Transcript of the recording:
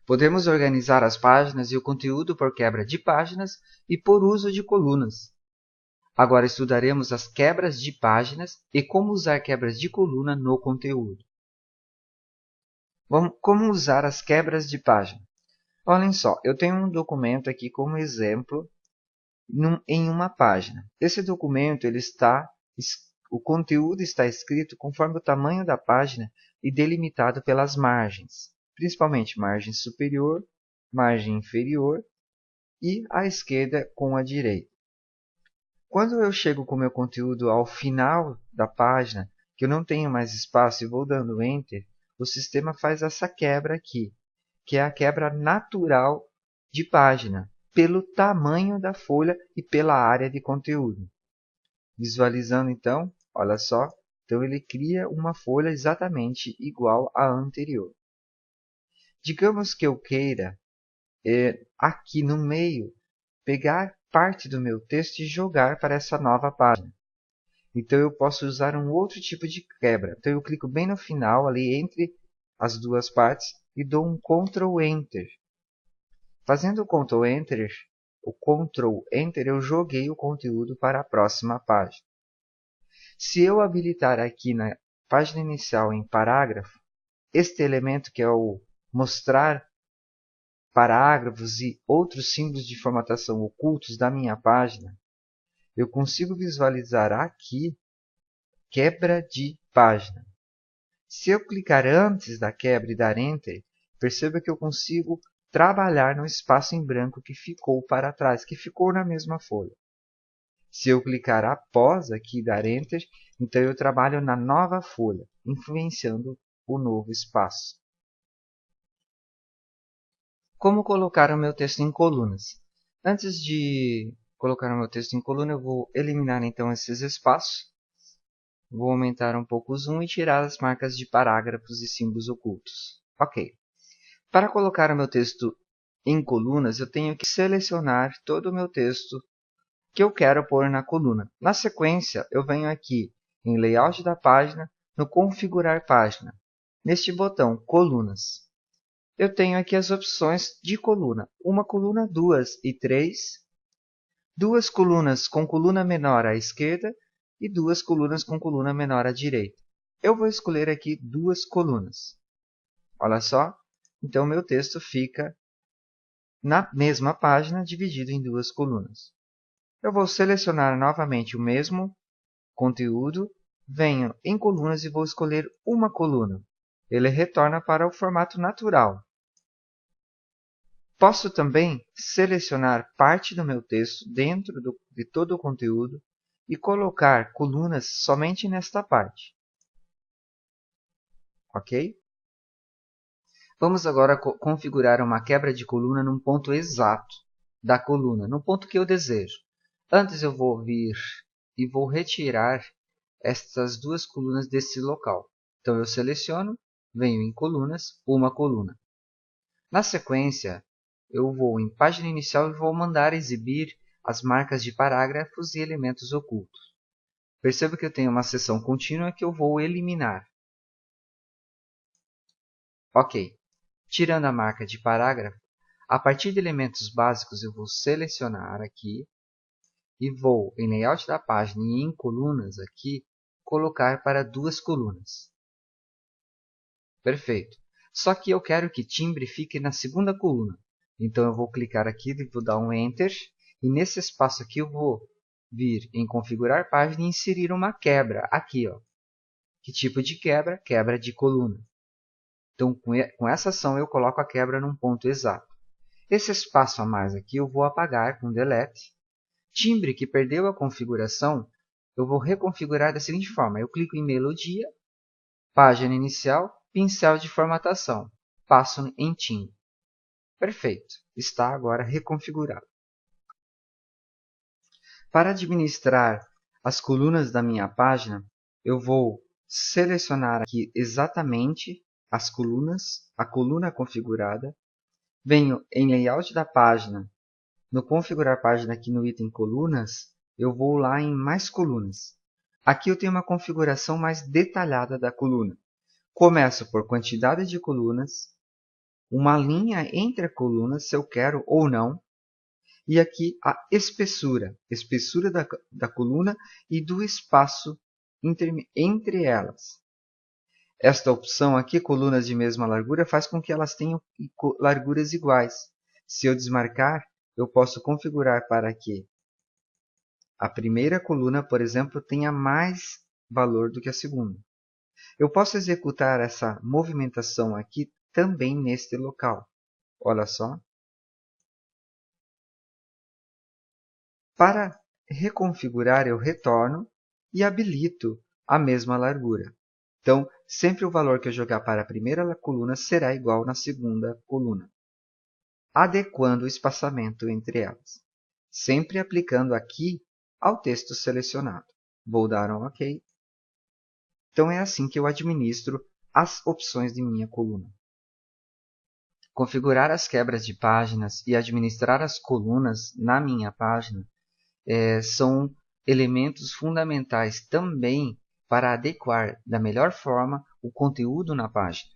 Podemos organizar as páginas e o conteúdo por quebra de páginas e por uso de colunas. Agora estudaremos as quebras de páginas e como usar quebras de coluna no conteúdo. Como usar as quebras de página? Olhem só, eu tenho um documento aqui como exemplo em uma página. Esse documento o conteúdo está escrito conforme o tamanho da página e delimitado pelas margens, principalmente margem superior, margem inferior e à esquerda com a direita. Quando eu chego com o meu conteúdo ao final da página, que eu não tenho mais espaço e vou dando Enter, o sistema faz essa quebra aqui, que é a quebra natural de página, pelo tamanho da folha e pela área de conteúdo. Visualizando então, olha só, então ele cria uma folha exatamente igual à anterior. Digamos que eu queira, aqui no meio, pegar parte do meu texto e jogar para essa nova página. Então eu posso usar um outro tipo de quebra. Então eu clico bem no final, ali entre as duas partes, e dou um Ctrl Enter. Fazendo o Ctrl Enter, eu joguei o conteúdo para a próxima página. Se eu habilitar aqui na página inicial em parágrafo, este elemento que é o mostrar parágrafos e outros símbolos de formatação ocultos da minha página, eu consigo visualizar aqui quebra de página. Se eu clicar antes da quebra e dar Enter, perceba que eu consigo trabalhar no espaço em branco que ficou para trás, que ficou na mesma folha. Se eu clicar após aqui e dar Enter, então eu trabalho na nova folha, influenciando o novo espaço. Como colocar o meu texto em colunas? Antes de colocar o meu texto em coluna, eu vou eliminar então esses espaços. Vou aumentar um pouco o zoom e tirar as marcas de parágrafos e símbolos ocultos. Ok. Para colocar o meu texto em colunas, eu tenho que selecionar todo o meu texto que eu quero pôr na coluna. Na sequência, eu venho aqui em Layout da página, no Configurar página, neste botão Colunas. Eu tenho aqui as opções de coluna. Uma coluna, 2 e 3. 2 colunas com coluna menor à esquerda e 2 colunas com coluna menor à direita. Eu vou escolher aqui 2 colunas. Olha só. Então, meu texto fica na mesma página, dividido em 2 colunas. Eu vou selecionar novamente o mesmo conteúdo, venho em colunas e vou escolher uma coluna. Ele retorna para o formato natural. Posso também selecionar parte do meu texto dentro de todo o conteúdo e colocar colunas somente nesta parte. Ok? Vamos agora configurar uma quebra de coluna num ponto exato da coluna, no ponto que eu desejo. Antes eu vou vir e vou retirar estas 2 colunas desse local. Então eu seleciono, venho em colunas, uma coluna. Na sequência, eu vou em página inicial e vou mandar exibir as marcas de parágrafos e elementos ocultos. Perceba que eu tenho uma seção contínua que eu vou eliminar. Ok. Tirando a marca de parágrafo, a partir de elementos básicos eu vou selecionar aqui e vou em Layout da página e em colunas aqui, colocar para 2 colunas. Perfeito. Só que eu quero que timbre fique na segunda coluna. Então eu vou clicar aqui e vou dar um Enter. E nesse espaço aqui eu vou vir em Configurar página e inserir uma quebra aqui. Ó. Que tipo de quebra? Quebra de coluna. Então com essa ação eu coloco a quebra num ponto exato. Esse espaço a mais aqui eu vou apagar com Delete. Timbre que perdeu a configuração, eu vou reconfigurar da seguinte forma. Eu clico em Melodia, Página Inicial, Pincel de formatação. Passo em timbre. Perfeito. Está agora reconfigurado. Para administrar as colunas da minha página, eu vou selecionar aqui exatamente as colunas, a coluna configurada. Venho em Layout da página, no Configurar página aqui no item Colunas, eu vou lá em Mais colunas. Aqui eu tenho uma configuração mais detalhada da coluna. Começo por quantidade de colunas, uma linha entre a coluna, se eu quero ou não, e aqui a espessura da coluna e do espaço entre elas. Esta opção aqui, colunas de mesma largura, faz com que elas tenham larguras iguais. Se eu desmarcar, eu posso configurar para que a primeira coluna, por exemplo, tenha mais valor do que a segunda. Eu posso executar essa movimentação aqui também neste local. Olha só. Para reconfigurar, eu retorno e habilito a mesma largura. Então, sempre o valor que eu jogar para a primeira coluna será igual na segunda coluna, adequando o espaçamento entre elas, sempre aplicando aqui ao texto selecionado. Vou dar um OK. Então, é assim que eu administro as opções de minha coluna. Configurar as quebras de páginas e administrar as colunas na minha página são elementos fundamentais também para adequar da melhor forma o conteúdo na página.